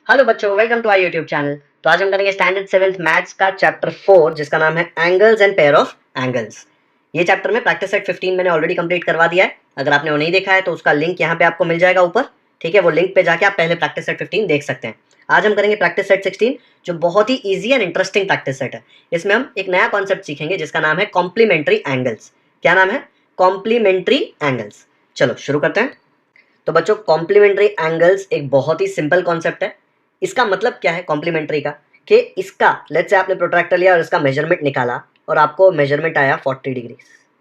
Hello बच्चों, welcome to our YouTube channel. तो आज हम करेंगे स्टैंडर्ड 7th मैथ्स का चैप्टर 4 जिसका नाम है angles and pair of angles. ये चैप्टर में प्रैक्टिस सेट 15 मैंने ऑलरेडी कंप्लीट करवा दिया है। अगर आपने वो नहीं देखा है तो उसका लिंक यहाँ पे आपको मिल जाएगा ऊपर। ठीक है, वो लिंक पे जाके आप पहले प्रैक्टिस सेट 15 देख सकते हैं। आज हम करेंगे प्रैक्टिस सेट 16 जो बहुत ही easy and interesting practice set है। इसमें हम एक नया कॉन्सेप्ट सीखेंगे जिसका नाम है कॉम्प्लीमेंट्री एंगल्स। क्या नाम है? Complementary angles. चलो शुरू करते हैं। तो बच्चों, कॉम्प्लीमेंट्री एंगल्स एक बहुत ही सिंपल कॉन्सेप्ट है। इसका मतलब क्या है कॉम्प्लीमेंट्री का? कि इसका लेट्स से आपने प्रोट्रैक्टर लिया और इसका मेजरमेंट निकाला और आपको मेजरमेंट आया 40 डिग्रीज,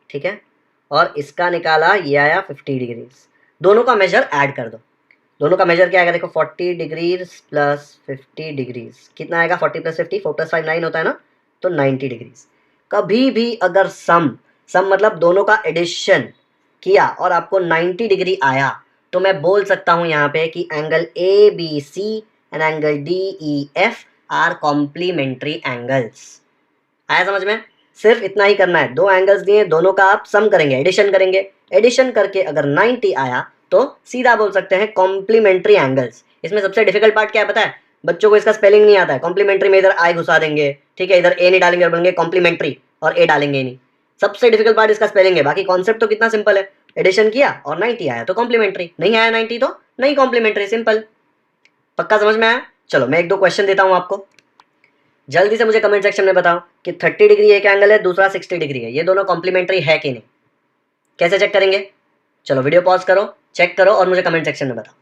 ठीक है, और इसका निकाला ये आया 50 डिग्रीज। दोनों का मेजर ऐड कर दो। दोनों का मेजर क्या आएगा? देखो 40 डिग्रीज प्लस 50 डिग्रीज कितना आएगा? 40 प्लस 50, 4 प्लस 5 9 होता है ना, तो 90 डिग्रीज। कभी भी अगर सम सम मतलब दोनों का एडिशन किया और आपको 90 डिग्री आया तो मैं बोल सकता हूं यहाँ पे कि angle A B C and angle D E F are complementary angles. आया समझ में? सिर्फ इतना ही करना है। दो एंगल्स दिए, दोनों का आप सम करेंगे, एडिशन करेंगे। एडिशन करके अगर 90 आया तो सीधा बोल सकते हैं कॉम्प्लीमेंट्री एंगल्स। इसमें सबसे डिफिकल्ट पार्ट क्या है पता है? बच्चों को इसका स्पेलिंग नहीं आता है। कॉम्प्लीमेंट्री में इधर आई घुसा देंगे, ठीक है, इधर ए नहीं डालेंगे और बोलेंगे कॉम्प्लीमेंट्री, और ए डालेंगे ही नहीं। सबसे डिफिकल्ट पार्ट इसका स्पेलिंग है। बाकी कॉन्सेप्ट तो कितना सिंपल है। एडिशन किया और 90 आया तो कॉम्प्लीमेंट्री, नहीं आया 90 तो नहीं कॉम्प्लीमेंट्री। सिंपल। पक्का समझ में आया? चलो मैं एक दो क्वेश्चन देता हूं आपको, जल्दी से मुझे कमेंट सेक्शन में बताओ कि 30 डिग्री एक एंगल है, दूसरा 60 डिग्री है, ये दोनों कॉम्प्लीमेंट्री है कि नहीं। कैसे चेक करेंगे? चलो वीडियो पॉज करो, चेक करो और मुझे कमेंट सेक्शन में बताओ।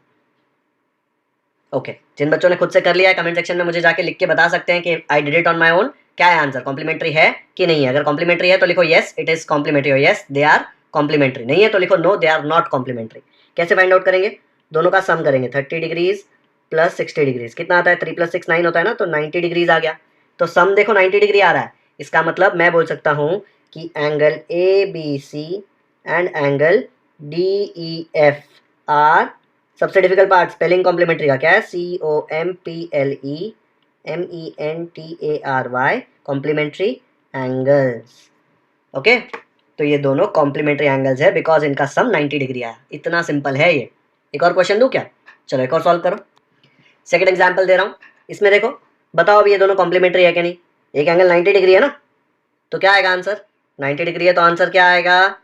ओके, जिन बच्चों ने खुद से कर लिया है कमेंट सेक्शन में मुझे जाके लिख के बता सकते हैं कि I did it on my own. क्या है आंसर? कॉम्प्लीमेंट्री है कि नहीं है? अगर कॉम्प्लीमेंट्री है तो लिखो यस इट इज कॉम्प्लीमेंट्री, और यस दे आर कॉम्प्लीमेंट्री। नहीं है तो लिखो no they are not complementary. कैसे फाइंड आउट करेंगे? दोनों का सम करेंगे। 30 डिग्रीज प्लस 60 डिग्रीज कितना आता है? 3 प्लस 6 9 होता है ना, तो 90 डिग्रीज आ गया। तो सम देखो 90 डिग्री आ रहा है। इसका मतलब मैं बोल सकता हूँ कि angle A B C and angle D E F are, सबसे डिफिकल्ट पार्ट स्पेलिंग कॉम्प्लीमेंट्री का क्या है? COMPLEMENTARY, complementary angles. ओके, तो ये दोनों कॉम्प्लीमेंट्री एंगल्स है बिकॉज इनका सम 90 डिग्री आया। इतना सिंपल है ये। एक और क्वेश्चन दूं क्या? चलो एक और सॉल्व करो। सेकंड एग्जांपल दे रहा हूं, इसमें देखो, बताओ अभी ये दोनों कॉम्प्लीमेंट्री है कि नहीं। एक एंगल 90 डिग्री है ना, तो क्या आएगा आंसर? 90 डिग्री है तो आंसर क्या आएगा?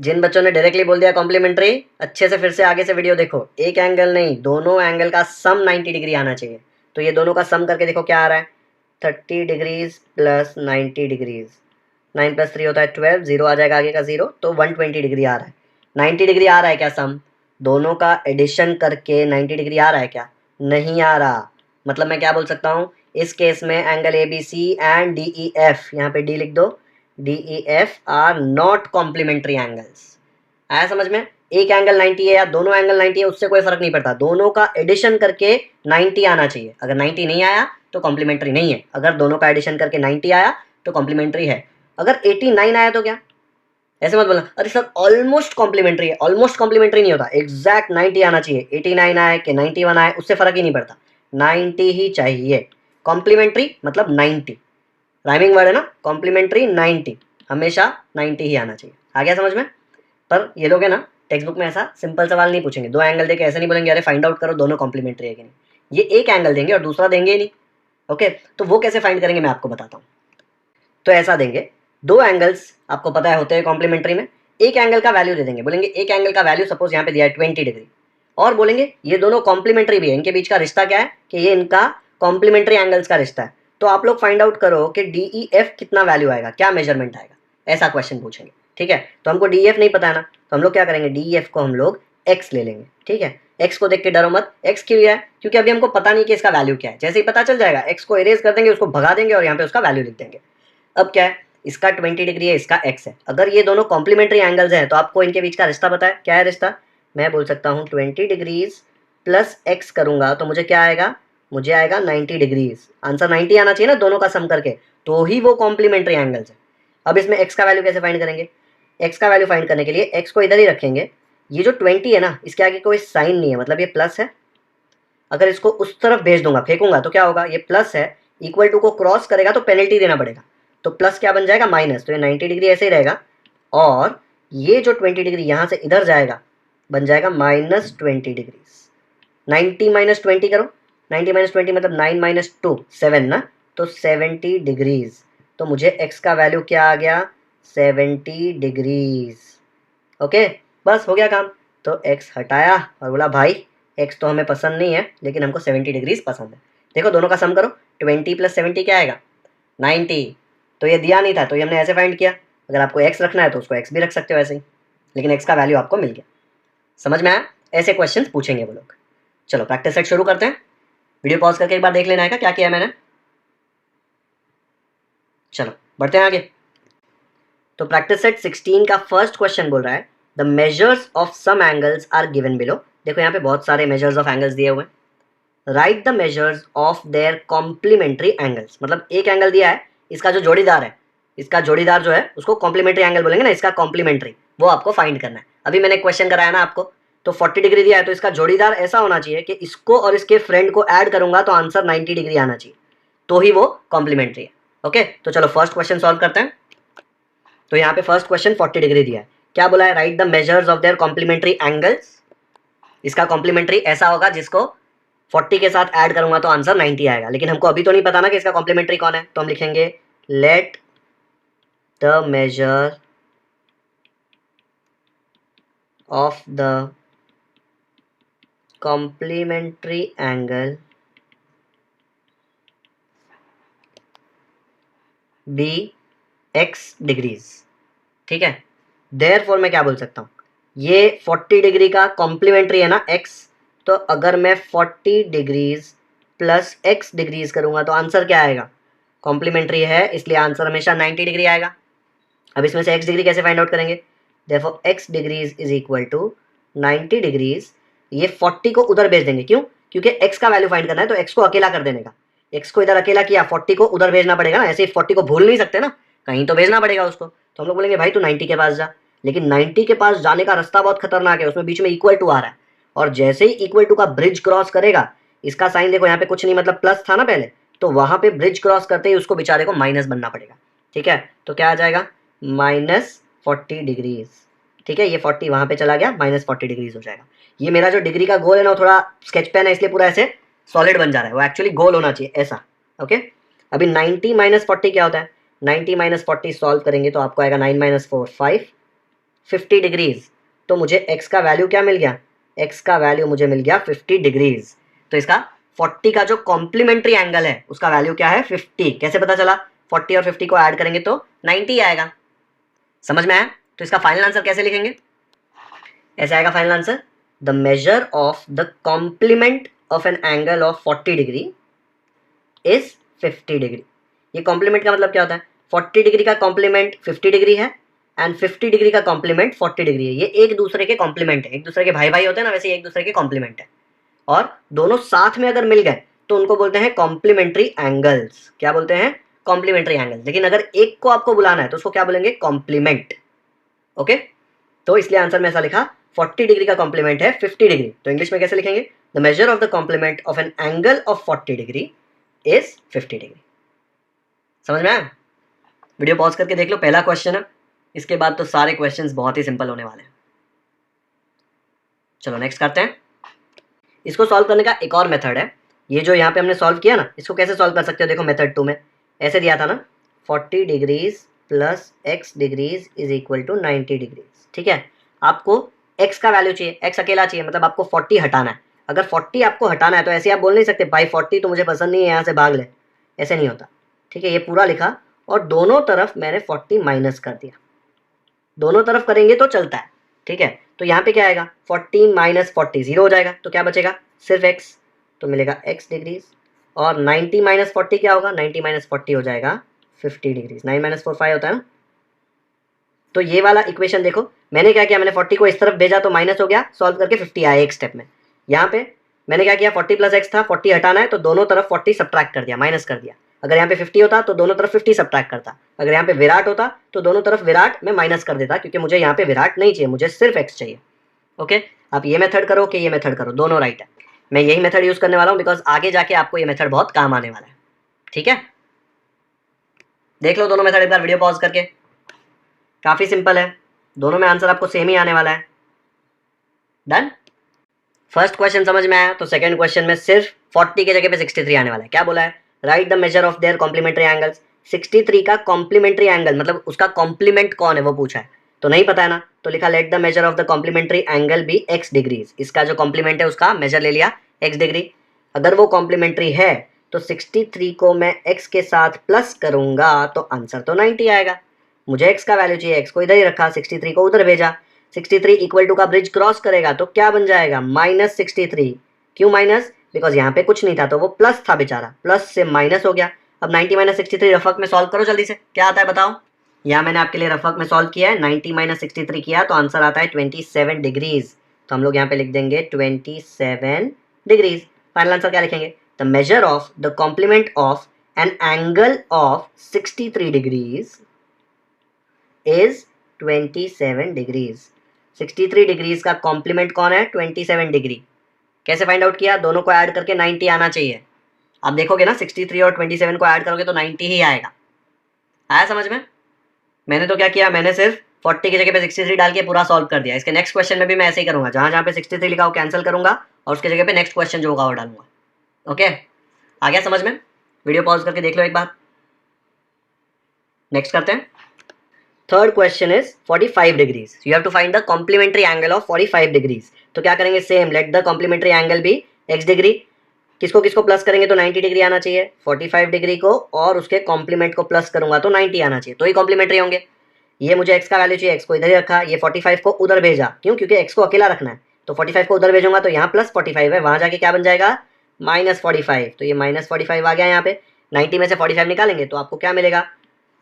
जिन बच्चों ने डायरेक्टली बोल दिया कॉम्प्लीमेंट्री, अच्छे से फिर से आगे से वीडियो देखो। एक एंगल नहीं, दोनों एंगल का सम 90 डिग्री आना चाहिए। तो ये दोनों का सम करके देखो क्या आ रहा है? 30 डिग्रीज प्लस 90 डिग्रीज, 9 प्लस 3 होता है 12, जीरो आ जाएगा आगे का जीरो, तो 120 डिग्री आ रहा है। 90 डिग्री आ रहा है क्या सम? दोनों का एडिशन करके 90 डिग्री आ रहा है क्या? नहीं आ रहा। मतलब मैं क्या बोल सकता हूँ इस केस में? Angle A B C and D E F, यहाँ पे डी लिख दो, D E F are not complementary angles. आया समझ में? एक एंगल 90 है या दोनों एंगल 90 है उससे कोई फर्क नहीं पड़ता, दोनों का एडिशन करके 90 आना चाहिए। अगर 90 नहीं आया तो कॉम्प्लीमेंट्री नहीं है, अगर दोनों का एडिशन करके 90 आया तो कॉम्प्लीमेंट्री है। अगर 89 आया तो क्या? ऐसे मत बोलना अरे सर ऑलमोस्ट कॉम्प्लीमेंट्री है। ऑलमोस्ट कॉम्प्लीमेंट्री नहीं होता, एग्जैक्ट 90 आना चाहिए। 89 आए कि 91 आए उससे फर्क ही नहीं पड़ता, 90 ही चाहिए। कॉम्प्लीमेंट्री मतलब 90, राइमिंग वर्ड है ना, कॉम्प्लीमेंट्री 90, हमेशा 90 ही आना चाहिए। आ गया समझ में? पर ये लोग है ना टेक्स्ट बुक में ऐसा सिंपल सवाल नहीं पूछेंगे। दो एंगल देके ऐसे नहीं बोलेंगे अरे फाइंड आउट करो दोनों कॉम्प्लीमेंट्री है कि नहीं। ये एक एंगल देंगे और दूसरा देंगे ही नहीं। ओके, तो वो कैसे फाइंड करेंगे मैं आपको बताता हूँ। तो ऐसा देंगे, दो एंगल्स आपको पता है होते हैं कॉम्प्लीमेंट्री में। एक एंगल का वैल्यू दे देंगे, बोलेंगे एक एंगल का वैल्यू सपोज यहाँ पे दिया है 20 डिग्री, और बोलेंगे ये दोनों कॉम्प्लीमेंट्री भी है। इनके बीच का रिश्ता क्या है? कि ये इनका कॉम्प्लीमेंट्री एंगल्स का रिश्ता है। तो आप लोग फाइंड आउट करो कि डी ई एफ कितना वैल्यू आएगा, क्या मेजरमेंट आएगा, ऐसा क्वेश्चन पूछेंगे। ठीक है, तो हमको डी एफ नहीं पता है ना, तो हम लोग क्या करेंगे, डी एफ को हम लोग एक्स ले लेंगे। ठीक है, एक्स को देख के डरो मत। एक्स क्यों लिया है? क्योंकि अभी हमको पता नहीं कि इसका वैल्यू क्या है। जैसे ही पता चल जाएगा एक्स को इरेज कर देंगे, उसको भगा देंगे और यहाँ पे उसका वैल्यू लिख देंगे। अब क्या है, इसका 20 डिग्री है, इसका x है। अगर ये दोनों कॉम्प्लीमेंट्री एंगल्स हैं तो आपको इनके बीच का रिश्ता पता है। क्या है रिश्ता? मैं बोल सकता हूँ 20 डिग्रीज प्लस x करूंगा तो मुझे क्या आएगा? मुझे आएगा 90 डिग्रीज। आंसर 90 आना चाहिए ना दोनों का सम करके, तो ही वो कॉम्प्लीमेंट्री एंगल्स है। अब इसमें x का वैल्यू कैसे फाइंड करेंगे? x का वैल्यू फाइंड करने के लिए x को इधर ही रखेंगे। ये जो 20 है ना, इसके आगे कोई साइन नहीं है, मतलब ये प्लस है। अगर इसको उस तरफ भेज दूंगा, फेंकूंगा, तो क्या होगा? ये प्लस है, इक्वल टू को क्रॉस करेगा तो पेनल्टी देना पड़ेगा। तो प्लस क्या बन जाएगा? माइनस। तो ये 90 डिग्री ऐसे ही रहेगा, और ये जो 20 डिग्री यहाँ से इधर जाएगा बन जाएगा -20 डिग्री। 90 - 20 करो, 90 माइनस 20 मतलब 9 माइनस 2 7 ना, तो 70 डिग्रीज। तो मुझे x का वैल्यू क्या आ गया, 70 डिग्रीज। ओके, बस हो गया काम। तो x हटाया और बोला भाई x तो हमें पसंद नहीं है, लेकिन हमको 70 डिग्रीज पसंद है। देखो दोनों का सम करो, 20 प्लस 70 क्या आएगा, 90। तो ये दिया नहीं था तो ये हमने ऐसे फाइंड किया। अगर आपको x रखना है तो उसको x भी रख सकते हो ऐसे ही, लेकिन x का वैल्यू आपको मिल गया। समझ में आया? ऐसे क्वेश्चन पूछेंगे वो लोग। चलो प्रैक्टिस सेट शुरू करते हैं। वीडियो पॉज करके एक बार देख लेना है क्या किया मैंने। चलो बढ़ते हैं आगे। तो प्रैक्टिस सेट 16 का फर्स्ट क्वेश्चन बोल रहा है the measures of some angles are given below. देखो यहाँ पे बहुत सारे मेजर्स ऑफ एंगल्स दिए हुए हैं। Write the measures of their complementary angles, मतलब एक एंगल दिया है, इसका जो जोड़ीदार है, इसका जोड़ीदार जो है उसको कॉम्प्लीमेंट्री एंगल बोलेंगे ना, इसका कॉम्प्लीमेंट्री, वो आपको फाइंड करना है। अभी मैंने क्वेश्चन कराया ना आपको, तो 40 डिग्री दिया है तो इसका जोड़ीदार ऐसा होना चाहिए कि इसको और इसके फ्रेंड को ऐड करूंगा तो आंसर 90 डिग्री आना चाहिए, तो ही वो कॉम्प्लीमेंट्री है। ओके, तो चलो फर्स्ट क्वेश्चन सॉल्व करते हैं। तो यहाँ पे फर्स्ट क्वेश्चन 40 डिग्री दिया है, क्या बोला है, write the measures of their complementary angles. इसका कॉम्प्लीमेंट्री ऐसा होगा जिसको 40 के साथ ऐड करूंगा तो आंसर 90 आएगा, लेकिन हमको अभी तो नहीं पता ना कि इसका कॉम्प्लीमेंट्री कौन है, तो हम लिखेंगे let the measure of the complementary angle be x degrees. ठीक है, देयरफॉर मैं क्या बोल सकता हूँ, ये 40 डिग्री का कॉम्प्लीमेंट्री है ना x, तो अगर मैं 40 डिग्रीज प्लस x डिग्रीज करूंगा तो आंसर क्या आएगा, कॉम्प्लीमेंट्री है इसलिए आंसर हमेशा 90 डिग्री आएगा। अब इसमें से x डिग्री कैसे फाइंड आउट करेंगे, देखो x degrees is equal to 90 degrees, ये 40 को उधर भेज देंगे, क्यों, क्योंकि x का वैल्यू फाइंड करना है तो x को अकेला कर देने का, x को इधर अकेला किया, 40 को उधर भेजना पड़ेगा ना, ऐसे 40 को भूल नहीं सकते ना, कहीं तो भेजना पड़ेगा उसको। तो हम लोग बोलेंगे भाई तू 90 के पास जा, लेकिन 90 के पास जाने का रास्ता बहुत खतरनाक है, उसमें बीच में इक्वल टू आ रहा है, और जैसे ही इक्वल टू का ब्रिज क्रॉस करेगा, इसका साइन देखो यहाँ पे कुछ नहीं, मतलब प्लस था ना पहले, तो वहां पे ब्रिज क्रॉस करते ही उसको बेचारे को माइनस बनना पड़ेगा। ठीक है, तो क्या आ जाएगा, -40 डिग्रीज। ठीक है, ये 40 वहां पे चला गया, -40 डिग्रीज हो जाएगा। ये मेरा जो डिग्री का गोल है ना, थोड़ा स्केच पेन है इसलिए पूरा ऐसे सॉलिड बन जा रहा है, वो एक्चुअली गोल होना चाहिए ऐसा। ओके, अभी 90 माइनस 40 क्या होता है, 90 माइनस 40 सॉल्व करेंगे तो आपको आएगा 9 माइनस 4 5, 50 डिग्रीज। तो मुझे x का वैल्यू क्या मिल गया, x का वैल्यू मुझे मिल गया 50 डिग्रीज। तो इसका 40 का जो कॉम्प्लीमेंट्री एंगल है उसका वैल्यू क्या है, 50। कैसे पता चला, 40 और 50 को ऐड करेंगे तो 90 आएगा। समझ में आया? तो इसका फाइनल आंसर कैसे लिखेंगे, ऐसे आएगा final answer, the measure of the complement of an angle of 40 degree is 50 degree. ये कॉम्प्लीमेंट का मतलब क्या होता है, 40 डिग्री का कॉम्प्लीमेंट 50 डिग्री है एंड 50 डिग्री का कॉम्प्लीमेंट 40 डिग्री है। ये एक दूसरे के कॉम्प्लीमेंट है, एक दूसरे के भाई भाई होते हैं ना, वैसे एक दूसरे के कॉम्प्लीमेंट है, और दोनों साथ में अगर मिल गए तो उनको बोलते हैं कॉम्प्लीमेंट्री एंगल्स। क्या बोलते हैं, कॉम्प्लीमेंट्री एंगल्स। लेकिन अगर एक को आपको बुलाना है तो उसको क्या बोलेंगे, कॉम्प्लीमेंट। ओके, तो इसलिए आंसर में ऐसा लिखा 40 डिग्री का कॉम्प्लीमेंट है 50 डिग्री, तो इंग्लिश में कैसे लिखेंगे, the measure of the complement of an angle of 40 degree is 50 degree. समझ में आया? वीडियो पॉज करके देख लो, पहला क्वेश्चन है, इसके बाद तो सारे क्वेश्चंस बहुत ही सिंपल होने वाले हैं। चलो नेक्स्ट करते हैं। इसको सॉल्व करने का एक और मेथड है, ये जो यहाँ पे हमने सॉल्व किया ना, इसको कैसे सॉल्व कर सकते हो, देखो मेथड 2 में ऐसे दिया था ना, 40 degrees plus x degrees is equal to 90 degrees. ठीक है, आपको x का वैल्यू चाहिए, x अकेला चाहिए, मतलब आपको 40 हटाना है। अगर 40 आपको हटाना है तो ऐसे आप बोल नहीं सकते भाई 40 तो मुझे पसंद नहीं है, यहाँ से भाग ले, ऐसे नहीं होता। ठीक है, ये पूरा लिखा और दोनों तरफ मैंने 40 माइनस कर दिया, दोनों तरफ करेंगे तो चलता है। ठीक है, तो यहाँ पे क्या आएगा, 40 माइनस 40 जीरो हो जाएगा, तो क्या बचेगा, सिर्फ x, तो मिलेगा x डिग्रीज, और 90 माइनस 40 क्या होगा, 90 माइनस 40 हो जाएगा 50 डिग्रीज। 9 माइनस 4 5 होता है ना। तो ये वाला इक्वेशन देखो, मैंने क्या किया, मैंने 40 को इस तरफ भेजा तो माइनस हो गया, सॉल्व करके 50 आया एक स्टेप में। यहाँ पे मैंने क्या किया, 40 प्लस x था, 40 हटाना है तो दोनों तरफ 40 सब्ट्रैक्ट कर दिया, माइनस कर दिया। अगर यहाँ पे 50 होता तो दोनों तरफ 50 सब्ट्रैक्ट करता, अगर यहाँ पे विराट होता तो दोनों तरफ विराट में माइनस कर देता, क्योंकि मुझे यहाँ पे विराट नहीं चाहिए, मुझे सिर्फ x चाहिए। ओके, आप ये मेथड करो कि ये मेथड करो, दोनों राइट है। मैं यही मेथड यूज करने वाला हूँ बिकॉज आगे जाके आपको ये मेथड बहुत काम आने वाला है। ठीक है, देख लो दोनों मेथड एक बार वीडियो पॉज करके, काफी सिंपल है, दोनों में आंसर आपको सेम ही आने वाला है। डन। फर्स्ट क्वेश्चन समझ में आया, तो सेकंड क्वेश्चन में सिर्फ 40 की जगह पे 63 आने वाला है। क्या बोला है? Write the measure of their complementary angles. 63 का कॉम्प्लीमेंट्री एंगल मतलब उसका कॉम्प्लीमेंट कौन है वो पूछा है, तो नहीं पता है ना, तो लिखा let the measure of the complementary angle be x degrees. इसका जो कॉम्प्लीमेंट है उसका मेजर ले लिया x डिग्री। अगर वो कॉम्प्लीमेंट्री है तो 63 को मैं x के साथ प्लस करूंगा तो आंसर तो 90 आएगा। मुझे x का वैल्यू चाहिए, x को इधर ही रखा, 63 को उधर भेजा। 63 इक्वल टू का ब्रिज क्रॉस करेगा तो क्या बन जाएगा? -63। क्यों माइनस? बिकॉज यहाँ पे कुछ नहीं था तो वो प्लस था बेचारा, प्लस से माइनस हो गया। अब 90 - 63 रफक में सॉल्व करो जल्दी से, क्या आता है बताओ। यहाँ मैंने आपके लिए रफक में सॉल्व किया है, 90 - 63 किया तो आंसर आता है 27 डिग्रीज। तो हम लोग यहाँ पे लिख देंगे 27 डिग्रीज। फाइनल आंसर क्या लिखेंगे? The measure of the complement of an angle of 63 degrees is 27 degrees. 63 degrees का कॉम्प्लीमेंट कौन है? 27 डिग्री। कैसे फाइंड आउट किया? दोनों को ऐड करके 90 आना चाहिए। आप देखोगे ना 63 और 27 को ऐड करोगे तो 90 ही आएगा। आया समझ में? मैंने तो क्या किया, मैंने सिर्फ 40 की जगह पे 63 डाल के पूरा सॉल्व कर दिया। इसके नेक्स्ट क्वेश्चन में भी मैं ऐसे ही करूंगा, जहां जहां पे 63 लिखा हो कैंसिल करूंगा और उसकी जगह पे नेक्स्ट क्वेश्चन जो होगा वो डालूंगा। ओके, आ गया समझ में? वीडियो पॉज करके देख लो एक बार। नेक्स्ट करते हैं। Third question is 45 degrees. You have to find the complementary angle of 45 degrees. तो क्या करेंगे? Same, let the complementary angle be x degree. किसको किसको प्लस करेंगे तो 90 डिग्री आना चाहिए, 45 डिग्री को और उसके कॉम्प्लीमेंट को प्लस करूंगा तो 90 आना चाहिए, तो ही कॉम्प्लीमेंट्री होंगे। ये मुझे x का वैल्यू चाहिए, x को इधर ही रखा, ये 45 को उधर भेजा। क्यों? क्योंकि x को अकेला रखना है, तो 45 को उधर भेजूंगा तो यहाँ प्लस 45 है, वहां जाके क्या बन जाएगा? -45। तो ये -45 आ गया यहाँ पे। 90 में से 45 निकालेंगे तो आपको क्या मिलेगा?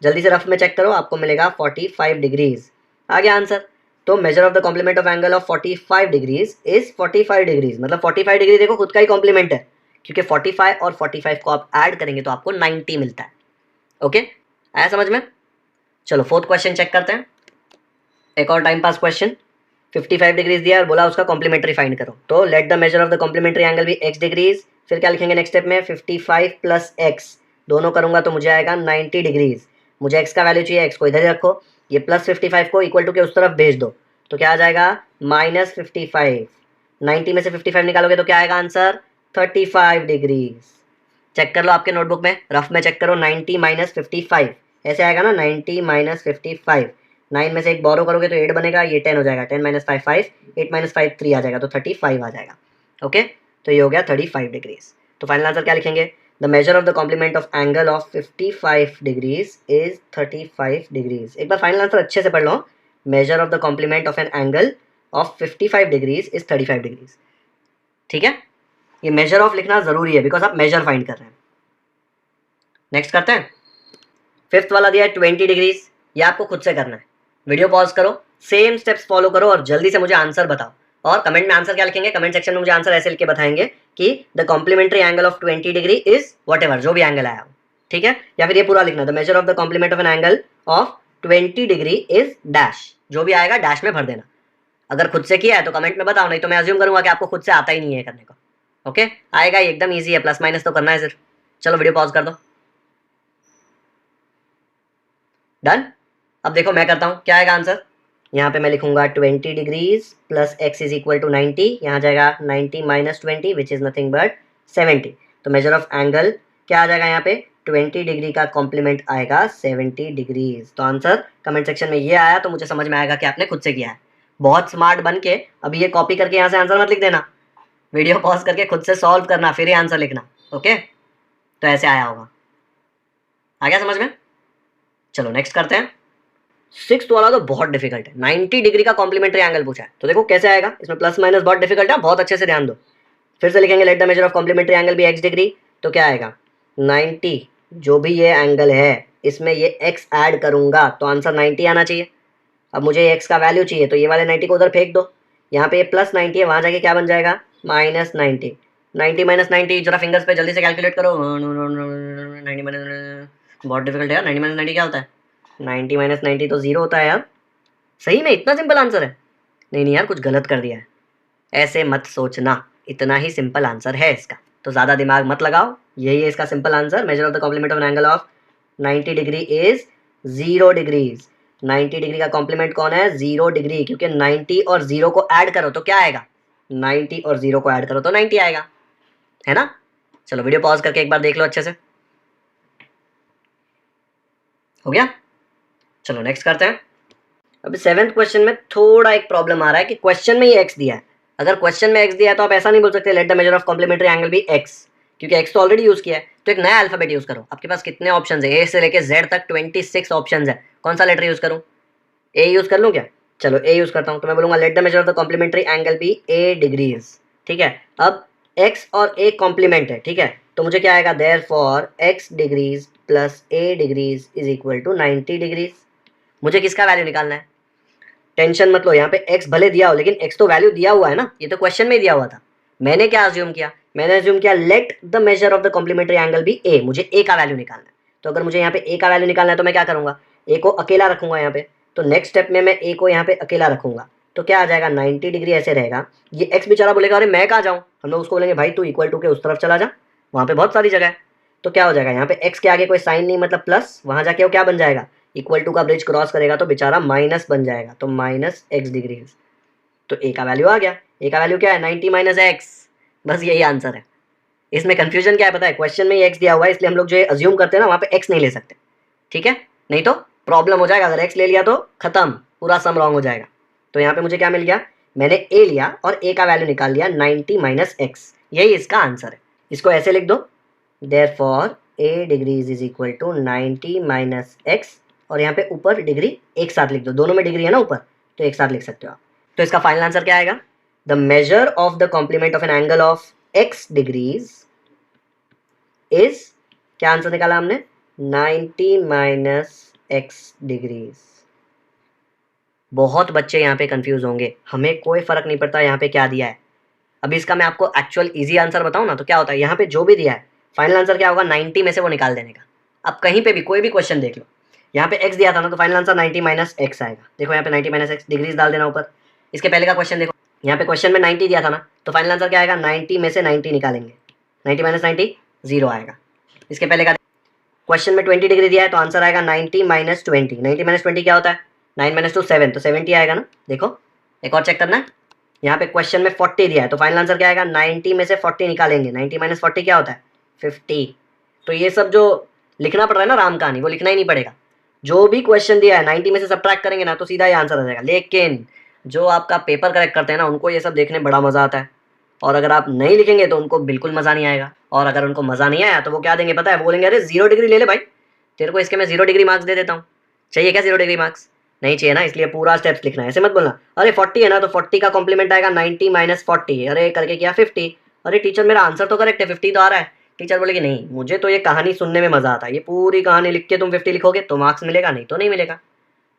जल्दी से रफ में चेक करो, आपको मिलेगा 45 डिग्रीज। आ गया आंसर। तो measure of the complement of angle of 45 degrees is 45 degrees. मतलब 45 डिग्री देखो खुद का ही कॉम्प्लीमेंट है, क्योंकि 45 और 45 को आप ऐड करेंगे तो आपको 90 मिलता है। ओके, आया समझ में? चलो फोर्थ क्वेश्चन चेक करते हैं। एक और टाइम पास क्वेश्चन। 55 डिग्रीज दिया और बोला उसका कॉम्प्लीमेंट्री फाइंड करो। तो let the measure of the complementary angle be x degrees. फिर क्या लिखेंगे नेक्स्ट स्टेप में? 55 प्लस x, दोनों करूंगा तो मुझे आएगा 90 डिग्रीज। मुझे x का वैल्यू चाहिए, x को इधर ही रखो, ये प्लस 55 को इक्वल टू के उस तरफ भेज दो तो क्या आ जाएगा? -55। 90 में से 55 निकालोगे तो क्या आएगा आंसर? 35 डिग्रीज। चेक कर लो आपके नोटबुक में, रफ में चेक करो। 90 - 55 ऐसे आएगा ना, 90 - 55। 9 में से एक बोरो करोगे तो 8 बनेगा, ये 10 हो जाएगा। 10 - 5 5, 8 - 5 3 आ जाएगा, तो 35 आ जाएगा। ओके, तो ये हो गया 35 डिग्रीज। तो फाइनल आंसर क्या लिखेंगे? The measure of the complement of angle of 55 degrees is 35 degrees. एक बार फाइनल आंसर अच्छे से पढ़ लो। Measure of the complement of an angle of 55 degrees is 35 degrees. ठीक है, ये मेजर ऑफ लिखना जरूरी है बिकॉज आप मेजर फाइंड कर रहे हैं। नेक्स्ट करते हैं। फिफ्थ वाला दिया है 20 डिग्रीज। ये आपको खुद से करना है, वीडियो पॉज करो, सेम स्टेप्स फॉलो करो और जल्दी से मुझे आंसर बताओ। और कमेंट में आंसर क्या लिखेंगे? कमेंट सेक्शन में मुझे आंसर ऐसे लिख के बताएंगे कि the complementary angle of 20 degree is whatever, जो भी एंगल आया हो। ठीक है, या फिर ये पूरा लिखना, the measure of the complement of an angle of 20 degree is dash. जो भी आएगा डैश में भर देना। अगर खुद से किया है तो कमेंट में बताओ, नहीं तो मैं अज्यूम करूंगा कि आपको खुद से आता ही नहीं है करने को। ओके, आएगा, ये एकदम ईजी है, प्लस माइनस तो करना है सिर्फ। चलो वीडियो पॉज कर दो। डन। अब देखो मैं करता हूँ, क्या आएगा आंसर? यहाँ पे मैं लिखूंगा 20 degrees plus x is equal to 90। यहाँ जाएगा 90 - 20 विच इज नथिंग बट 70। तो मेजर ऑफ एंगल क्या आ जाएगा यहाँ पे? 20 डिग्री का कॉम्प्लीमेंट आएगा 70 डिग्रीज। तो आंसर कमेंट सेक्शन में ये आया तो मुझे समझ में आएगा कि आपने खुद से किया है। बहुत स्मार्ट बन के अभी ये कॉपी करके यहाँ से आंसर मत लिख देना, वीडियो पॉज करके खुद से सॉल्व करना, फिर ही आंसर लिखना। ओके, तो ऐसे आया होगा। आ गया समझ में? चलो नेक्स्ट करते हैं। सिक्स्थ वाला तो बहुत डिफिकल्ट है, 90 डिग्री का कॉम्प्लीमेंट्री एंगल पूछा है, तो देखो कैसे आएगा। इसमें प्लस माइनस बहुत डिफिकल्ट है, बहुत अच्छे से ध्यान दो। फिर से लिखेंगे let the measure of complementary angle be x degree. तो क्या आएगा? 90, जो भी ये एंगल है इसमें ये x ऐड करूंगा तो आंसर 90 आना चाहिए। अब मुझे x का वैल्यू चाहिए तो ये वाले 90 को उधर फेंक दो। यहाँ पे ये प्लस 90 है, वहां जाके क्या बन जाएगा? -90। 90 - 90 जरा फिंगर्स पे जल्दी से कैलकुलेट करो। 90 बहुत डिफिकल्ट है यार। 90 - 90 क्या होता है? 90 - 90 तो 0 होता है यार। सही में इतना सिंपल आंसर है? नहीं नहीं यार, कुछ गलत कर दिया है। ऐसे मत सोचना, इतना ही सिंपल आंसर है इसका, तो ज़्यादा दिमाग मत लगाओ। यही है इसका simple answer. Measure of the complement of an angle of 90 degree is 0 degrees. 90 degree का कॉम्प्लीमेंट कौन है? 0 डिग्री, क्योंकि 90 और 0 को ऐड करो तो क्या आएगा? 90 और 0 को ऐड करो तो 90 आएगा, है ना। चलो वीडियो पॉज करके एक बार देख लो अच्छे से। हो गया। चलो नेक्स्ट करते हैं। अभी 7th क्वेश्चन में थोड़ा एक प्रॉब्लम आ रहा है कि क्वेश्चन में ही x दिया है। अगर क्वेश्चन में x दिया है तो आप ऐसा नहीं बोल सकते let the measure of complementary angle be x, क्योंकि x तो ऑलरेडी यूज किया है। तो एक नया अल्फाबेट यूज करो। आपके पास कितने ऑप्शन है, ए से लेके z तक 26 ऑप्शन है। कौन सा लेटर यूज करूं, ए यूज कर लूं क्या? चलो ए यूज करता हूं। तो मैं बोलूंगा let the measure of the complementary angle be a degrees. ठीक है, अब x और a कॉम्प्लीमेंट है, ठीक है, तो मुझे क्या आएगा, therefore x degrees plus a degrees is equal to 90 degrees. मुझे किसका वैल्यू निकालना है, टेंशन मत लो, यहाँ पे x भले दिया हो लेकिन x तो वैल्यू दिया हुआ है ना, ये तो क्वेश्चन में दिया हुआ था। मैंने क्या अज्यूम किया, मैंने अज्यूम किया let the measure of the complementary angle be a, मुझे a का वैल्यू निकालना है। तो अगर मुझे यहाँ पे a का वैल्यू निकालना है तो मैं क्या करूंगा, a को अकेला रखूंगा यहाँ पे। तो नेक्स्ट स्टेप में मैं a को यहाँ पे अकेला रखूंगा तो क्या आ जाएगा, 90 डिग्री ऐसे रहेगा। ये x बेचारा बोलेगा अरे मैं कहाँ जाऊँ, हम लोग उसको बोलेंगे भाई तू इक्वल टू के उस तरफ चला जा, वहाँ पे बहुत सारी जगह है। तो क्या हो जाएगा, यहाँ पे x के आगे कोई साइन नहीं मतलब प्लस, वहाँ जाके वो क्या बन जाएगा, इक्वल टू का ब्रिज क्रॉस करेगा तो बेचारा माइनस बन जाएगा, तो माइनस एक्स डिग्रीज। तो ए का वैल्यू आ गया, ए का वैल्यू क्या है, 90 माइनस एक्स, बस यही आंसर है। इसमें कंफ्यूजन क्या है पता है, क्वेश्चन में ही एक्स दिया हुआ है इसलिए हम लोग जो अज्यूम करते हैं ना वहाँ पे एक्स नहीं ले सकते, ठीक है, नहीं तो प्रॉब्लम हो जाएगा। अगर एक्स ले लिया तो खत्म, पूरा सम रॉन्ग हो जाएगा। तो यहाँ पे मुझे क्या मिल गया, मैंने ए लिया और ए का वैल्यू निकाल लिया 90 माइनस एक्स, यही इसका आंसर है। इसको ऐसे लिख दो, therefore a degrees is equal to 90 minus x, और यहाँ पे ऊपर डिग्री एक साथ लिख दो, दोनों में डिग्री है ना ऊपर, तो एक साथ लिख सकते हो आप। तो इसका फाइनल आंसर क्या आएगा, the measure of the complement of an angle of x degrees is, क्या आंसर निकाला हमने, 90 माइनस एक्स डिग्रीज। बहुत बच्चे यहाँ पे कंफ्यूज होंगे, हमें कोई फर्क नहीं पड़ता यहाँ पे क्या दिया है। अभी इसका मैं आपको एक्चुअल इजी आंसर बताऊँ ना, तो क्या होता है, यहाँ पे जो भी दिया है फाइनल आंसर क्या होगा, 90 में से वो निकाल देने का। अब कहीं पे भी कोई भी क्वेश्चन देख लो, यहाँ पे x दिया था ना तो फाइनल आंसर 90 माइनस एक्स आएगा। देखो यहाँ पे 90 माइनस एक्स, डिग्रीज डाल देना ऊपर। इसके पहले का क्वेश्चन देखो, यहाँ पे क्वेश्चन में 90 दिया था ना, तो फाइनल आंसर क्या आएगा, 90 में से 90 निकालेंगे, 90 माइनस 90 0 आएगा। इसके पहले का क्वेश्चन में 20 डिग्री दिया है तो आंसर आएगा 90 माइनस 20। 90 माइनस 20 क्या होता है, 9 माइनस 2 7, तो 70 आएगा ना। देखो एक और चेक करना है, यहाँ पे क्वेश्चन में 40 दिया है तो फाइनल आंसर क्या आएगा, 90 में से 40 निकालेंगे, 90 माइनस 40 क्या होता है, 50। तो ये सब जो लिखना पड़ रहा है ना राम कहानी, वो लिखना ही नहीं पड़ेगा। जो भी क्वेश्चन दिया है 90 में से सब्ट्रैक्ट करेंगे ना तो सीधा ये आंसर आ जाएगा। लेकिन जो आपका पेपर करेक्ट करते हैं ना उनको ये सब देखने बड़ा मजा आता है, और अगर आप नहीं लिखेंगे तो उनको बिल्कुल मजा नहीं आएगा। और अगर उनको मजा नहीं आया तो वो क्या देंगे पता है, बोलेंगे अरे 0 डिग्री ले ले भाई, तेरे को इसके मैं 0 डिग्री मार्क्स दे देता हूँ। चाहिए क्या 0 डिग्री मार्क्स, नहीं चाहिए ना, इसलिए पूरा स्टेप्स लिखना है। ऐसे मत बोलना अरे 40 है ना तो 40 का कॉम्प्लीमेंट आएगा 90 माइनस 40, अरे करके क्या 50, अरे टीचर मेरा आंसर तो करेक्ट है 50 तो आ रहा है। टीचर बोलेगी नहीं मुझे तो ये कहानी सुनने में मजा आता है, ये पूरी कहानी लिख के तुम 50 लिखोगे तो मार्क्स मिलेगा, नहीं तो नहीं मिलेगा।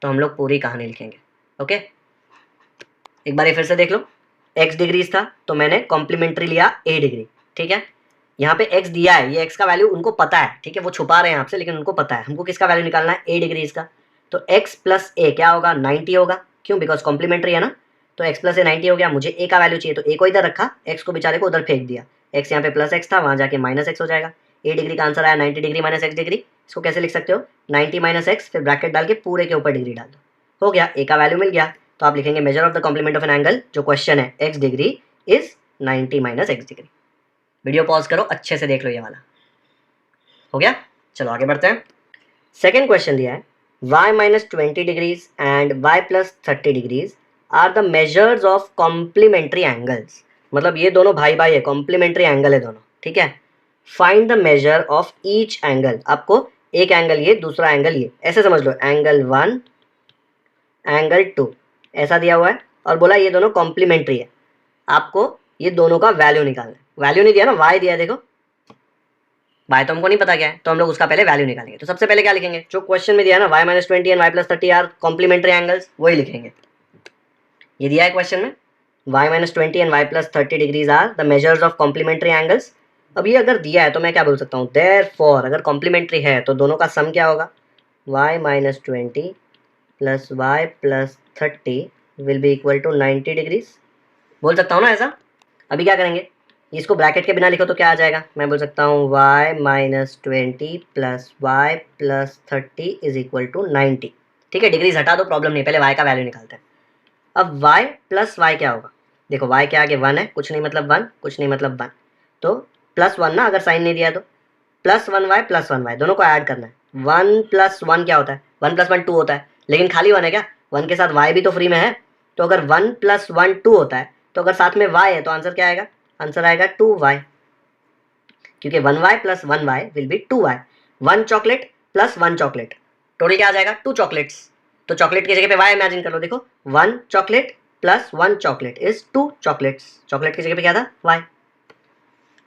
तो हम लोग पूरी कहानी लिखेंगे। ओके, एक बार फिर से देख लो, एक्स डिग्रीज था तो मैंने कॉम्प्लीमेंट्री लिया ए डिग्री, ठीक है। यहाँ पे x दिया है, ये x का वैल्यू उनको पता है, ठीक है, वो छुपा रहे हैं आपसे लेकिन उनको पता है। हमको किसका वैल्यू निकालना है, a डिग्रीज का। तो x प्लस ए क्या होगा, 90 होगा, क्यों, बिकॉज कॉम्प्लीमेंट्री है ना। तो x प्लस ए 90 हो गया, मुझे a का वैल्यू चाहिए तो a को इधर रखा, x को बेचारे को उधर फेंक दिया। x यहाँ पे प्लस x था, वहाँ जाके माइनस x हो जाएगा। a डिग्री का आंसर आया 90 डिग्री माइनस एक्स डिग्री। इसको कैसे लिख सकते हो, 90 माइनस एक्स, फिर ब्रैकेट डाल के पूरे के ऊपर डिग्री डाल दो, हो गया, a का वैल्यू मिल गया। तो आप लिखेंगे measure of the complement of an angle, जो क्वेश्चन है x degree is 90 minus x degree. Video pause करो, अच्छे से देख लो, ये वाला हो गया। चलो आगे बढ़ते हैं। सेकेंड क्वेश्चन दिया है y minus 20 degrees and y plus 30 degrees are the measures of complementary angles. मतलब ये दोनों भाई भाई है, कॉम्प्लीमेंट्री एंगल है दोनों, ठीक है। Find the measure of each angle, आपको एक एंगल ये दूसरा एंगल ये, ऐसे समझ लो, एंगल 1 एंगल 2 ऐसा दिया हुआ है और बोला ये दोनों कॉम्प्लीमेंट्री है, आपको ये दोनों का वैल्यू निकालना है। वैल्यू नहीं दिया ना, y दिया है, देखो y तो हमको नहीं पता क्या है तो हम लोग उसका पहले वैल्यू निकालेंगे। तो सबसे पहले क्या लिखेंगे, जो क्वेश्चन में दिया है ना, y minus 20 and y plus 30 are complementary angles, वही लिखेंगे। ये दिया है क्वेश्चन में, y minus 20 and y plus 30 degrees are the measures of complementary angles. अब ये अगर दिया है तो मैं क्या बोल सकता हूँ, देयरफॉर अगर कॉम्प्लीमेंट्री है तो दोनों का सम क्या होगा, y minus 20 plus y plus 30 will be equal to 90 degrees, बोल सकता हूँ ना ऐसा। अभी क्या करेंगे, इसको ब्रैकेट के बिना लिखो तो क्या आ जाएगा, मैं बोल सकता हूँ y minus 20 plus y plus 30 is equal to 90, ठीक है। डिग्रीज हटा दो, प्रॉब्लम नहीं, पहले y का वैल्यू निकालते हैं। अब y प्लस y क्या होगा, देखो y के आगे 1 है, कुछ नहीं मतलब 1, कुछ नहीं मतलब 1, तो +1 ना, अगर साइन नहीं दिया तो +1y +1y दोनों को ऐड करना है। 1 + 1 क्या होता है? 1 + 1 2 होता है, लेकिन खाली 1 है क्या? 1 के साथ y भी तो फ्री में है, तो अगर 1 + 1 2 होता है, तो अगर साथ में y है तो आंसर क्या आएगा? आंसर आएगा 2y, क्योंकि 1y + 1y will be 2y। 1 chocolate + 1 chocolate, total क्या आ जाएगा? 2 चॉकलेट्स। तो चॉकलेट की जगह पे y इमेजिन कर लो, देखो 1 chocolate + 1 chocolate is 2 chocolates, chocolate की जगह पे क्या था? y।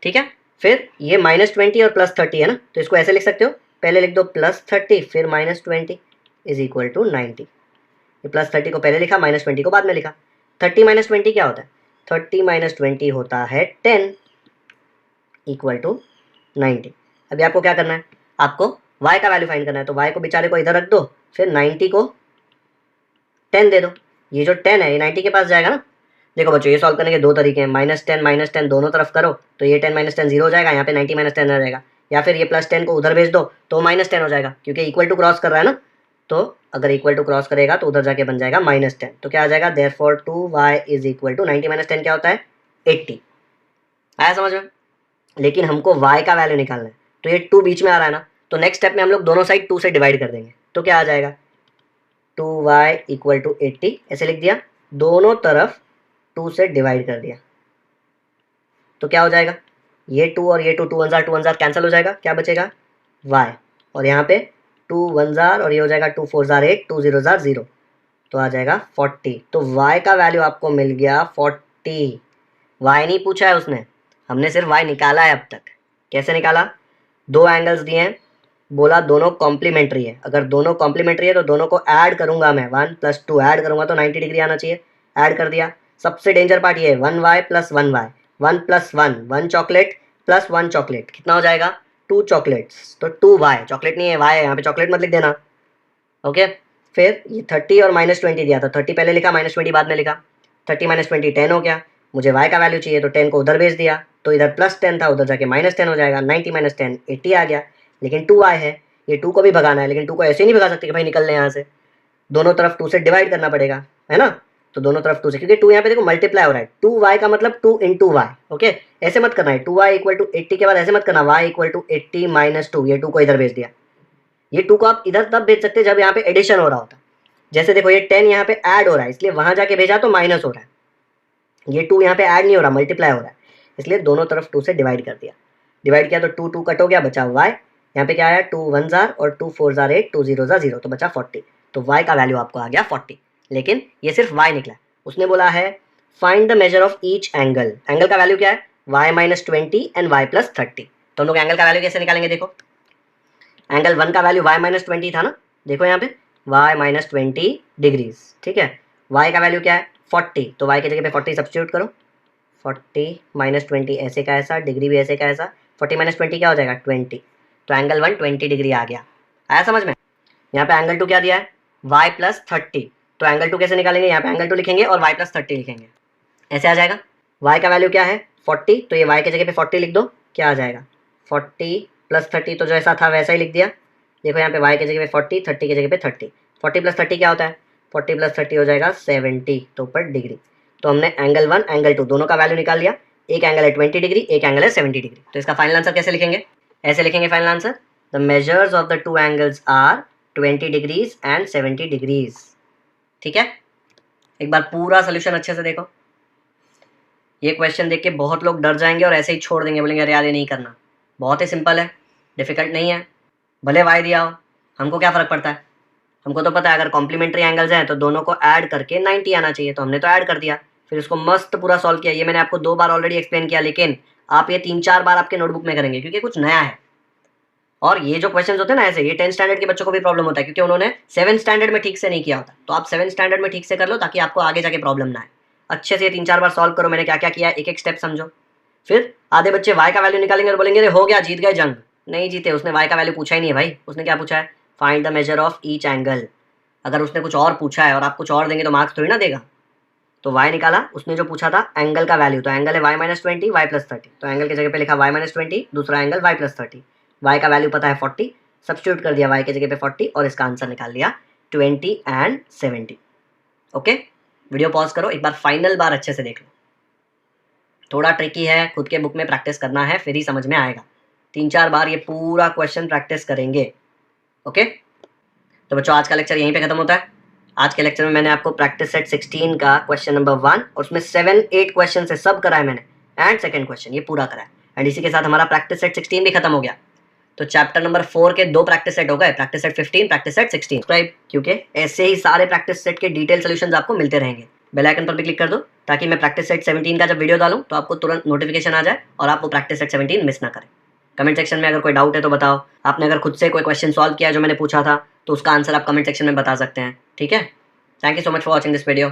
ठीक है, फिर ये -20 और +30 है ना, तो इसको ऐसे लिख सकते हो, पहले लिख दो +30 फिर -20 इज इक्वल टू 90। ये +30 को पहले लिखा, -20 को बाद में लिखा। 30 - 20 क्या होता है? 30 - 20 होता है 10 इक्वल टू 90। अभी आपको क्या करना है? आपको y का वैल्यू फाइंड करना है, तो y को बेचारे को इधर रख दो, फिर 90 को 10 दे दो। ये जो 10 है ये 90 के पास जाएगा ना। देखो बच्चों, ये सॉल्व करने के दो तरीके हैं, -10 -10 दोनों तरफ करो तो ये 10 - 10 0 हो जाएगा, यहाँ पे 90 - 10 आ जाएगा, या फिर ये +10 को उधर भेज दो तो -10 हो जाएगा, क्योंकि इक्वल टू क्रॉस कर रहा है ना। तो अगर इक्वल टू क्रॉस करेगा तो उधर जाके बन जाएगा -10, तो क्या आ जाएगा? Therefore 2y is equal to 90 - 10 क्या होता है? 80। आया समझ में? लेकिन हमको y का वैल्यू निकालना है, तो ये 2 बीच में आ रहा है ना, तो नेक्स्ट स्टेप में हम लोग दोनों साइड 2 से डिवाइड कर देंगे, तो क्या आ जाएगा? 2y इक्वल टू 80 ऐसे लिख दिया, दोनों तरफ 2 से डिवाइड कर दिया, तो क्या हो जाएगा? ये 2 और ये 2, 2 1 जार कैंसिल हो जाएगा, क्या बचेगा? y, और यहाँ पे 2 1 जार और ये हो जाएगा 2 4 जार 8, 2 0 जार 0, तो आ जाएगा 40। तो y का वैल्यू आपको मिल गया 40। y नहीं पूछा है उसने, हमने सिर्फ y निकाला है अब तक। कैसे निकाला? दो एंगल्स दिए हैं, बोला दोनों कॉम्प्लीमेंट्री है, अगर दोनों कॉम्प्लीमेंट्री है तो दोनों को ऐड करूंगा मैं, 1 + 2 ऐड करूंगा तो 90 डिग्री आना चाहिए, ऐड कर दिया। सबसे डेंजर पार्ट ये है, 1y + 1y, 1 + 1 1 चॉकलेट + 1 चॉकलेट कितना हो जाएगा? 2 चॉकलेट्स, तो 2y, चॉकलेट नहीं है y है, यहाँ पे चॉकलेट मत लिख देना। ओके, फिर ये 30 और -20 दिया था, 30 पहले लिखा, -20 बाद में लिखा, 30 - 20 10 हो गया। मुझे y का वैल्यू चाहिए तो 10 को उधर भेज दिया, तो इधर +10 था, उधर जाके -10 हो जाएगा, 90 - 10 80 आ गया। लेकिन 2y है, ये 2 को भी भगाना है, लेकिन 2 को ऐसे ही नहीं भगा सकते कि भाई निकल ले यहाँ से, दोनों तरफ 2 से डिवाइड करना पड़ेगा, है ना। तो दोनों तरफ 2 से, क्योंकि 2 यहाँ पे देखो मल्टीप्लाई हो रहा है, 2y का मतलब 2 × y। ओके, ऐसे मत करना है, 2y = 80 के बाद ऐसे मत करना, y = 80 - 2, ये 2 को इधर भेज दिया। ये 2 को आप इधर तब भेज सकते जब यहाँ पे एडिशन हो रहा होता, जैसे देखो ये 10 यहाँ पे ऐड हो रहा है, इसलिए वहां जाके भेजा तो माइनस हो रहा है, ये 2 यहाँ पे ऐड नहीं हो रहा, मल्टीप्लाई हो रहा है, इसलिए दोनों तरफ 2 से डिवाइड कर दिया। डिवाइड किया तो 2 2 कट हो गया, बचा y। यहाँ पे क्या आया? 2 1 जार और 2 4 जार 8, 2 0 जार 0, तो बचा 40। तो y का वैल्यू आपको आ गया 40। लेकिन ये सिर्फ y निकला, उसने बोला है find the measure of each angle. Angle का वैल्यू क्या है? y - 20 and y + 30। तो हम लोग एंगल का वैल्यू कैसे निकालेंगे? देखो, एंगल 1 का वैल्यू y - 20 था ना, देखो यहाँ पे y - 20 डिग्रीज, ठीक है। y का वैल्यू क्या है? 40, तो y की जगह पे 40 सब्स्टिट्यूट करो, 40 - 20 ऐसे का ऐसा, डिग्री भी ऐसे का ऐसा, 40 - 20 क्या हो जाएगा? 20, तो एंगल 1 20 डिग्री आ गया। आया समझ में? यहाँ पे एंगल 2 क्या दिया है? y + 30, तो एंगल 2 कैसे निकालेंगे? यहाँ पे एंगल 2 लिखेंगे और y + 30 लिखेंगे, ऐसे आ जाएगा। y का वैल्यू क्या है? 40, तो ये y की जगह पे 40 लिख दो, क्या आ जाएगा? 40 + 30, तो जैसा था वैसा ही लिख दिया। देखो यहाँ पे y की जगह पे 40, 30 की जगह पे 30, 40 + 30 क्या होता है? 40 + 30 हो जाएगा 70, तो ऊपर डिग्री। तो हमने एंगल 1 एंगल 2 दोनों का वैल्यू निकाल लिया, एक एंगल है 20 डिग्री, एक एंगल है 70 डिग्री। तो इसका फाइनल आंसर कैसे लिखेंगे? ऐसे लिखेंगे final answer, the measures of the two angles are 20 degrees and 70 degrees. ठीक है, एक बार पूरा सोल्यूशन अच्छे से देखो। ये क्वेश्चन देख के बहुत लोग डर जाएंगे और ऐसे ही छोड़ देंगे, बोलेंगे अरे यार ये नहीं करना। बहुत ही सिंपल है, डिफिकल्ट नहीं है। भले y दिया हो, हमको क्या फ़र्क पड़ता है? हमको तो पता है अगर कॉम्प्लीमेंट्री एंगल्स हैं तो दोनों को ऐड करके 90 आना चाहिए, तो हमने तो ऐड कर दिया, फिर इसको मस्त पूरा सॉल्व किया। ये मैंने आपको 2 बार ऑलरेडी एक्सप्लेन किया, लेकिन आप ये 3-4 बार आपके नोटबुक में करेंगे क्योंकि कुछ नया है। और ये जो क्वेश्चन होते हैं ना ऐसे, ये 10th स्टैंडर्ड के बच्चों को भी प्रॉब्लम होता है क्योंकि उन्होंने 7th स्टैंडर्ड में ठीक से नहीं किया होता। तो आप 7th स्टैंडर्ड में ठीक से कर लो ताकि आपको आगे जाके प्रॉब्लम ना आए। अच्छे से 3-4 बार सॉल्व करो, मैंने क्या क्या किया एक एक स्टेप समझो। फिर आधे बच्चे y का वैल्यू निकालेंगे और बोलेंगे अरे हो गया, जीत गए जंग। नहीं जीते, उसने y का वैल्यू पूछा ही नहीं है भाई। उसने क्या पूछा है? Find the measure of each angle. अगर उसने कुछ और पूछा है और आप कुछ और देंगे तो मार्क्स थोड़ी ना देगा। तो y निकाला, उसने जो पूछा था एंगल का वैल्यू, तो एंगल है y - 20 y + 30, तो एंगल की जगह पे लिखा y - 20, दूसरा एंगल y + 30। y का वैल्यू पता है 40, सब्स्टिट्यूट कर दिया y की जगह पे 40 और इसका आंसर निकाल लिया 20 एंड 70। ओके, वीडियो पॉज करो, एक बार फाइनल बार अच्छे से देख लो। थोड़ा ट्रिकी है, खुद के बुक में प्रैक्टिस करना है, फिर ही समझ में आएगा। 3-4 बार ये पूरा क्वेश्चन प्रैक्टिस करेंगे। ओके, तो बच्चों आज का लेक्चर यहीं पे खत्म होता है। आज के लेक्चर में मैंने आपको प्रैक्टिस सेट 16 का क्वेश्चन नंबर 1 और उसमें 7-8 क्वेश्चन से सब कराए मैंने, एंड सेकंड क्वेश्चन ये पूरा कराया, एंड इसी के साथ हमारा प्रैक्टिस सेट 16 भी खत्म हो गया। तो चैप्टर नंबर 4 के 2 प्रैक्टिस सेट हो गए, practice set 15, practice set 16। Subscribe, क्योंकि ऐसे ही सारे प्रैक्टिस सेट के डिटेल सॉल्यूशंस आपको मिलते रहेंगे। बेल आइकन पर भी क्लिक कर दो ताकि मैं प्रैक्टिस सेट 17 का जब वीडियो डालूं तो आपको तुरंत नोटिफिकेशन आ जाए और आप वो प्रैक्टिस सेट 17 मिस ना करें। कमेंट सेक्शन में अगर कोई डाउट है तो बताओ। आपने अगर खुद से कोई क्वेश्चन सॉल्व किया जो मैंने पूछा था तो उसका आंसर आप कमेंट सेक्शन में बता सकते हैं। ठीक है, thank you so much for watching this video.